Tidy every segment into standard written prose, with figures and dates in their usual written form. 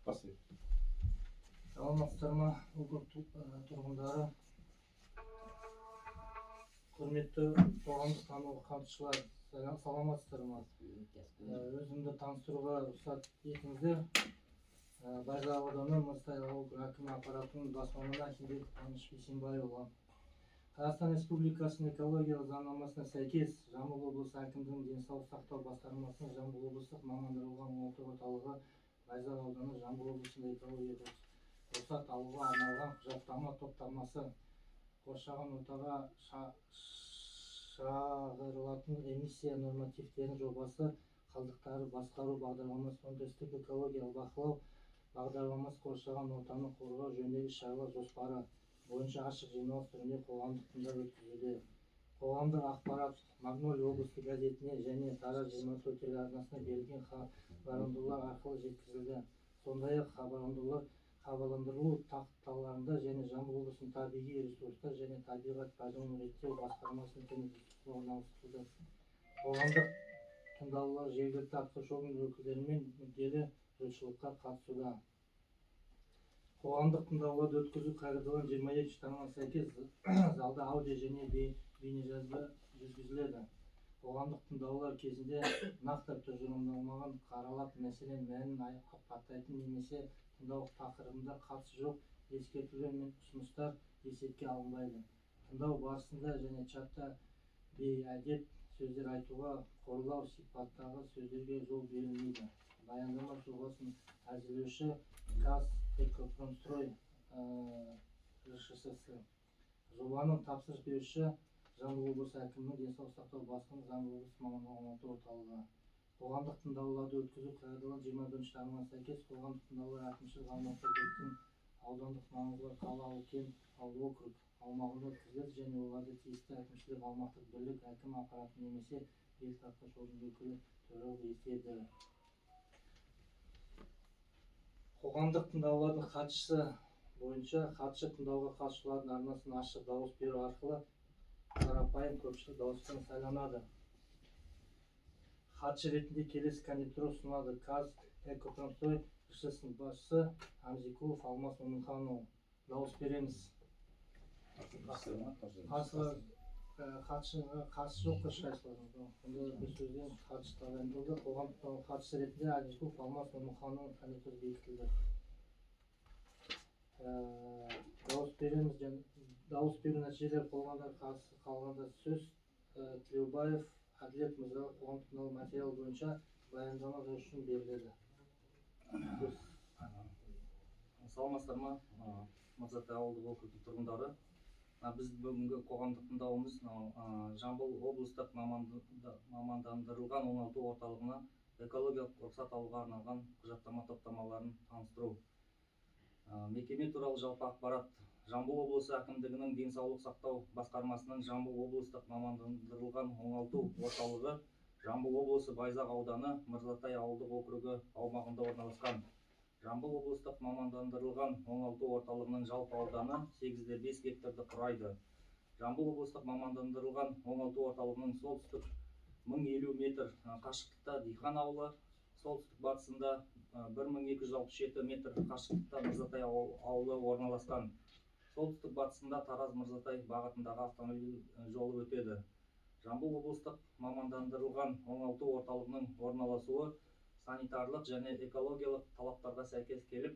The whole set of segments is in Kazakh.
Спасибо. Саламатсыздар ма, округ тұрғындары, құрметті қоғамдық тану қамтышылар, саламатсыздар ма? Өзімді таныстыруға рұқсат етіңіздер. Байзақ ауданы Мырзатай ауылдық әкімі аппаратының бас маманы Ахимбек Қаныш Бейсенбайұлы. Қазақстан Республикасының экологиялық заңнамасына сәйкес Жамбыл облысы әкімдігінің денсаулық сақтау басқармасының Жамбыл облыстық мамандандырылған оңалту орталығы Байзақ ауданы Жамбыл облысында экологиялық рұқсат алуға арналған құжаттама топтамасы қоршаған ортаға шығарылатын эмиссия нормативтерінің жобасы қалдықтары басқару бағдарламасы өндірістік экологиялық бақылау бағдарламасы қоршаған ортаны қорғау жөніндегі шаралар жоспары бойынша ашық жиналыс түрінде қоғамдық тыңдау өткізуде. Қоғамдық ақпарат Магнолия облыстық газетіне және Тараз 24 телеарнасына берілген хабарландырулар арқылы жеткізілді. Сондай-ақ хабарландыру тақталарында және Жамбыл облысының табиғи ресурстар және табиғат пайдалану реттеу басқармасының интернет-ресурсына орналастырылды. Қоғамдық тыңдаулар жергілікті атқарушы орган өкілдері мен мүдделі жұртшылыққа қатысуда. Қоғамдық тыңдауларды өткізу қағидаларының 22 тармағына сәйкес залда аудио және бейнежазба жүргізіледі. Қоғамдық тыңдаулар кезінде нақты тұжырымдалмаған қаралап, мәселен мәнін атайтын немесе тыңдау тақырыбында қатысы жоқ ескертулер мен ұсыныстар есепке алынбайды. Тыңдау барысында және чатта бейәдеп сөздер айтуға, қорлау сипаттағы сөздерге жол берілмейді. Баяндама жобасын әзірлеуші Казэкопромстрой РШС. Жобаның тапсырыс беруші Жамбыл облысы әкімінің денсаулық сақтау басқармасы Жамбыл облысы мамандандырылған оңалту орталығы. Қоғамдық тыңдауларды өткізу қағидаларының 21 тармағына сәйкес қоғамдық тыңдаулар әкімшілік аумақтардың аудандық маңызы қала, кент, округ аумағында өткізіледі және оларды тиісті әкімшілік аумақтық бірлік әкім аппараты немесе жергілікті атқарушы орган өкілі төрағалық етеді. Қоғамдық тыңдаулардың қатысысы бойынша хатшы тыңдауға қатысушылардың арнасын ашық дауыс беру арқылы қарапайым көпшілік дауыспен сайланады. Хатшы ретінде келесі кандидатура ұсынылады. Казэкопромстрой РШС-ның басшысы Амзикулов Алмас Момынханұлы. Дауыс береміз. Хатшыға қатысы жоқ ешқайсыларыңыз. Онда бір сөзден хатшы тағайындалды. Қоғамдық хатшы ретінде Амзикулов Алмас Момынханұлы кандидатурасы бекітілді. Дауыс береміз. Дауыс беру нәтижелері қалғанда сөз Тілеубаев Әділет Мырзаға қоғамдық тыңдау материалы бойынша баяндама үшін беріледі. Саламатсыздар ма, Мырзатай ауылдық округтың тұрғындары. Біз бүгінгі қоғамдық тыңдауымыз Жамбыл облыстық мамандандырылған оңалту орталығына экологиялық рұқсат алуға арналған құжаттама топтамаларын таныстыру. Мекеме туралы жалпы ақпарат. Жамбыл облысы әкімдігінің денсаулық сақтау басқармасының Жамбыл облыстық мамандандырылған оңалту орталығы Жамбыл облысы Байзақ ауданы Мырзатай ауылдық округі аумағында орналасқан. Жамбыл облыстық мамандандырылған оңалту орталығының жалпы ауданы 8,5 гектарды құрайды. Жамбыл облыстық мамандандырылған оңалту орталығының солтүстік 1050 метр қашықтықта Дихан ауылы, солтүстік батысында 1267 метр қашықтықта Мырзатай ауылы орналасқан. Солтүстік батысында Тараз Мырзатай бағытындағы автомобиль жолы өтеді. Жамбыл облыстық мамандандырылған оңалту орталығының орналасуы санитарлық және экологиялық талаптарға сәйкес келіп,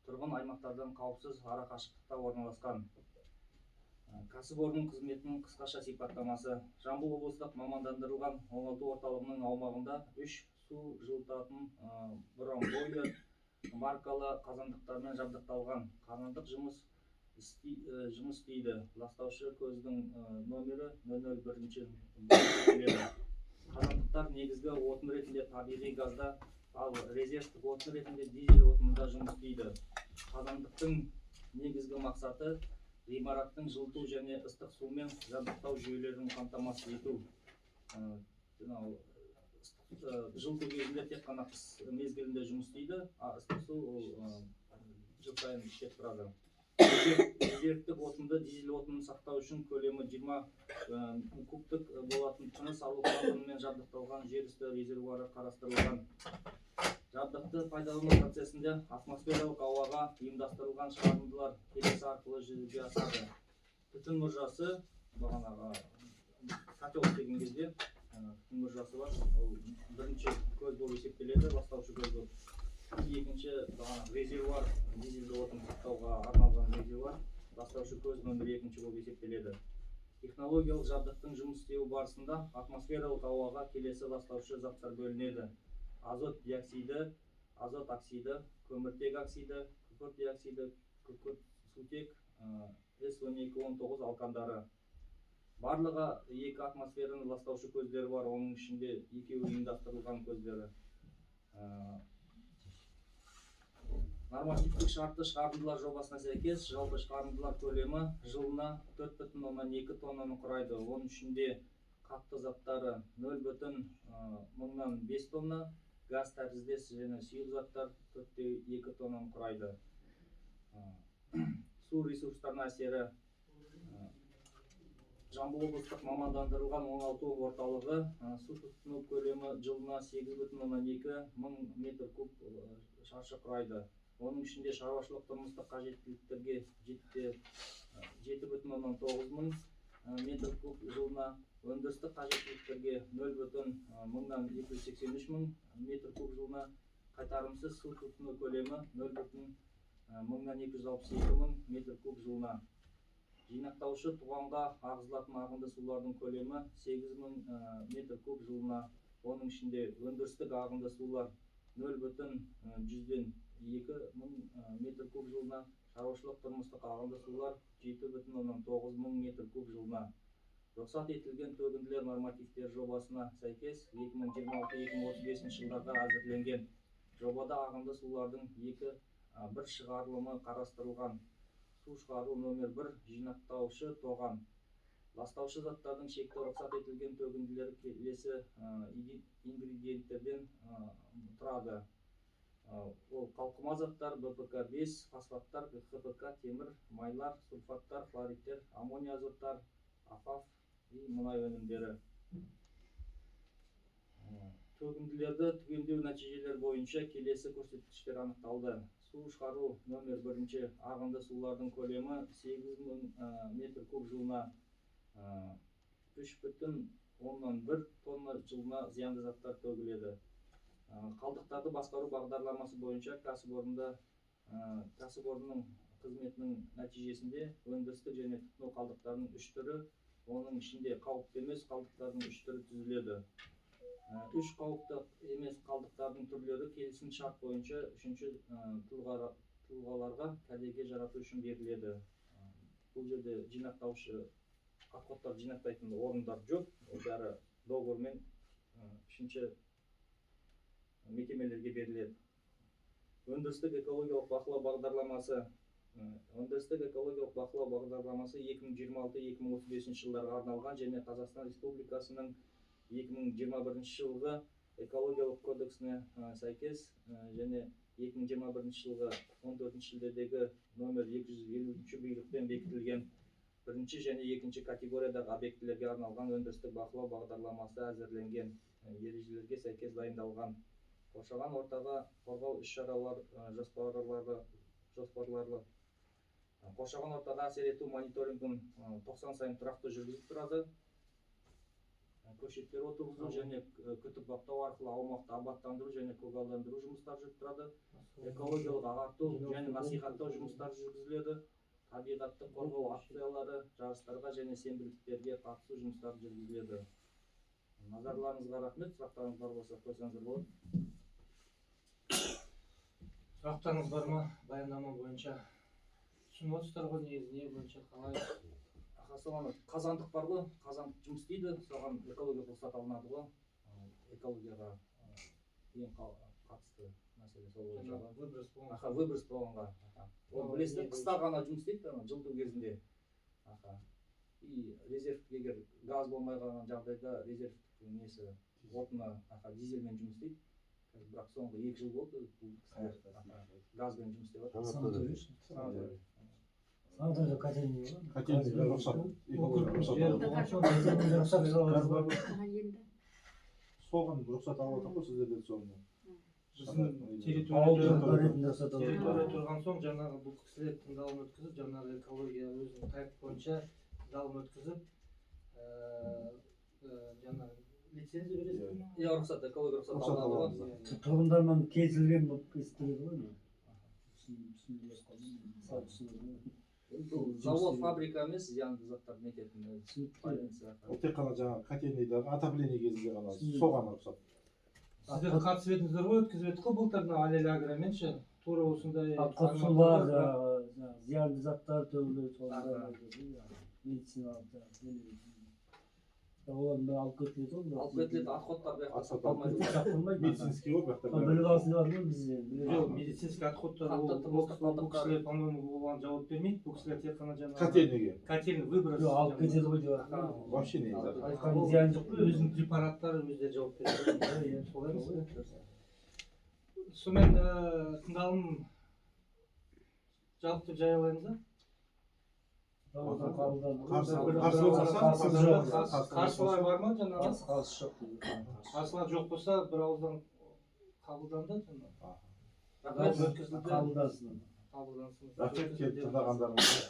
тұрғын аймақтардан қауіпсіз ара қашықтықта орналасқан. Кәсіпорын қызметінің қысқаша сипаттамасы. Жамбыл облыстық мамандандырылған оңалту орталығының аумағында 3 су жылытатын бромбойлер маркалы қазандықтармен жабдықталған. Қазандық жұмыс істейді. Ластаушы көздің номері 001. Қазандықтар негізгі отын ретінде табиғи газда, ал резервтік отын ретінде дизель отынында жұмыс істейді. Қазандықтың негізгі мақсаты ғимараттың жылыту және ыстық сумен жабдықтау жүйелерін қамтамасыз ету. Жылыту кезінде тек қана қыс мезгілінде жұмыс істейді, ыстық су жыл сайын кетіп тұрады. Резервтік отынды дизель отынын сақтау үшін көлемі 20 кубтық болатын тыныс алу клапанымен жабдықталған жер үсті резервуары қарастырылған. Жабдықты пайдалану процесінде атмосфералық ауаға ұйымдастырылған шығарындылар келесі арқылы жүзеге асады. Түтін мұржасы, бағанағы котел деген кезде түтін мұржасы бар. Ол бірінші көз болып есептеледі, ластаушы көз болып. Екінші бағанағы резервуар, дизельді отын сақтауға арналған резервуар, ластаушы көз нөмір 2 болып есептеледі. Технологиялық жабдықтың жұмыс істеуі барысында атмосфералық ауаға келесі ластаушы заттар бөлінеді: азот диоксиді, азот оксиді, көміртек оксиді, күкірт диоксиді, күкірт сутек, С12-19 алкандары. Барлығы 2 атмосфераны ластаушы көздері бар, оның ішінде 2 ұйымдастырылған көздері. Нормативтік шартты шығарындылар жобасына сәйкес жалпы шығарындылар көлемі жылына 4,2 тоннаны құрайды. Оның ішінде қатты заттары 0,5 тонна, газ тәріздес және сұйық заттар 4,2 тоннаны құрайды. Су ресурстарына әсері: Жамбыл облыстық мамандандырылған оңалту орталығы су тұтыну көлемі жылына 8,2 мың метр куб шаршы құрайды. Оның ішінде шаруашылық тұрмыстық қажеттіліктерге 7,9 мың метр куб жылына, өндірістік қажеттіліктерге 0,283 мың метр куб жылына, қайтарымсыз су тұтыну көлемі 0,262 мың метр куб жылына. Жинақтаушы тоғанға ағызылатын ағынды сулардың көлемі 8 мың метр куб жылына. Оның ішінде өндірістік ағынды сулар 0,102 мың метр куб жылына, шаруашылық тұрмыстық ағынды сулар 7,9 мың метр куб жылына. Рұқсат етілген төгінділер нормативтер жобасына сәйкес 2026-2035 жылдарға әзірленген. Жобада ағынды сулардың бір шығарылымы қарастырылған. Су шығару нөмір 1 жинақтаушы тоған. Ластаушы заттардың шекті рұқсат етілген төгінділері келесі ингредиенттерден тұрады. Ол қалқыма заттар, БПК-5, фосфаттар, ХПК, темір, майлар, сульфаттар, хлориттер, аммония азоттар, АФАФ и мұнай өнімдері. Төгінділерді түгендеу нәтижелер бойынша келесі көрсеткіштер анықталды. Су шығару нөмір 1 ағынды сулардың көлемі 8 мың метр куб жылына, 3,1 тонна жылына зиянды заттар төгіледі. Қалдықтарды басқару бағдарламасы бойынша кәсіпорынның қызметінің нәтижесінде өндірістік және тұтыну қалдықтарының 3 түрі, оның ішінде қауіпті емес қалдықтардың 3 түрі түзіледі. 3 қауіпті емес қалдықтардың түрлері келісім шарт бойынша үшінші тұлғаларға кәдеге жарату үшін беріледі. Бұл жерде жинақтаушы отходтар жинақтайтын орындар жоқ, ол бәрі договормен үшінші мекемелерге беріледі. Өндірістік экологиялық бақылау бағдарламасы 2026-2035 жылдарға арналған және Қазақстан Республикасының 2021 жылғы экологиялық кодексіне сәйкес және 2021 жылғы 14 шілдедегі номер 250 бұйрықпен бекітілген бірінші және екінші категориядағы объектілерге арналған өндірістік бақылау бағдарламасы әзірленген ережелерге сәйкес дайындалған. Қоршаған ортаға қорғау іс-шаралар жоспарлары. Қоршаған ортаға әсер ету мониторингін 90 сайын тұрақты жүргізіп тұрады. Көшеттер отырғызу және күтіп баптау арқылы аумақты абаттандыру және көгалдандыру жұмыстары жүріп тұрады. Экологиялық ағарту және насихаттау жұмыстары жүргізіледі. Табиғатты қорғау акциялары, жарыстарға және сенбіліктерге қатысу жұмыстары жүргізіледі. Назарларыңызға рахмет. Сұрақтарыңыз бар болса қойсаңыздар болады. Сұрақтарыңыз бар ма? Баяндама бойынша түсініп отырсыздар ғой, негізі не бойынша қалай? Қазандық бар ғой, қазандық жұмыс істейді, соған экология рұқсат алынады ғой. Экологияға ең қатысты мәселе сол бойынша. Выброс болғанға. Ол білесіздер, қыста ғана жұмыс істейді, жылыту кезінде. И резервтік, егер газ болмай қалған жағдайда резервтік несі отыны дизельмен жұмыс істейді. Бірақ соңғы 2 жыл болды газбен жұмыс істеп жатыр. Санаторийда котельный Соған рұқсат алып отыр ғой сіздерден соңғы. биздин Ауылдың ретінде сатып территория турган соң жанагы бул кишилер тыңдалым өткүзүп, жанагы экология өзүнүн тартип боюнча тыңдалым өткүзүп, жанагы лицензия бересизби? Иә, рұқсат, экология рұқсат алады. тұрғындармен келісілген болып естіледі ғой. Завод, фабрика емес, зиянды заттар нететін больница. Ол тек қана жаңағы котельныйдағы отопление кезінде ғана соған рұқсат. Сиздер катышып едиңиздер го, өткүзүп едик го былтыр Алел Агроменчи туура ушундай Қатысулар, зиянды заттар төгілі, медициналық оларды алып кетіледі ғой. Алып кетіледі, отходтар бияқта Отход сақталмайды. Сақталмайды. Медицинский ғой бияқта. Біліп алсын бар ғой бізде. Жоқ, медицинский отходтар бұл кісілер, по-моему, оған жауап бермейді. Бұл кісілер тек қана жаңағы Котельныйге. котельный выброс. Жоқ, алып кетеді ғой деп. Вообще не either. Айтқан зиян жоқ қой. Өзінің препараттары өздері жауап береді. Солай емес пе? Сонымен тыңдалым жабық деп жариялаймыз да? Қарсылар бар ма жаңағы? Қарсылар жоқ болса бір ауыздан қабылданды жаңағы. Қабылдансын. Рахмет келіп тыңдағандарыңызға.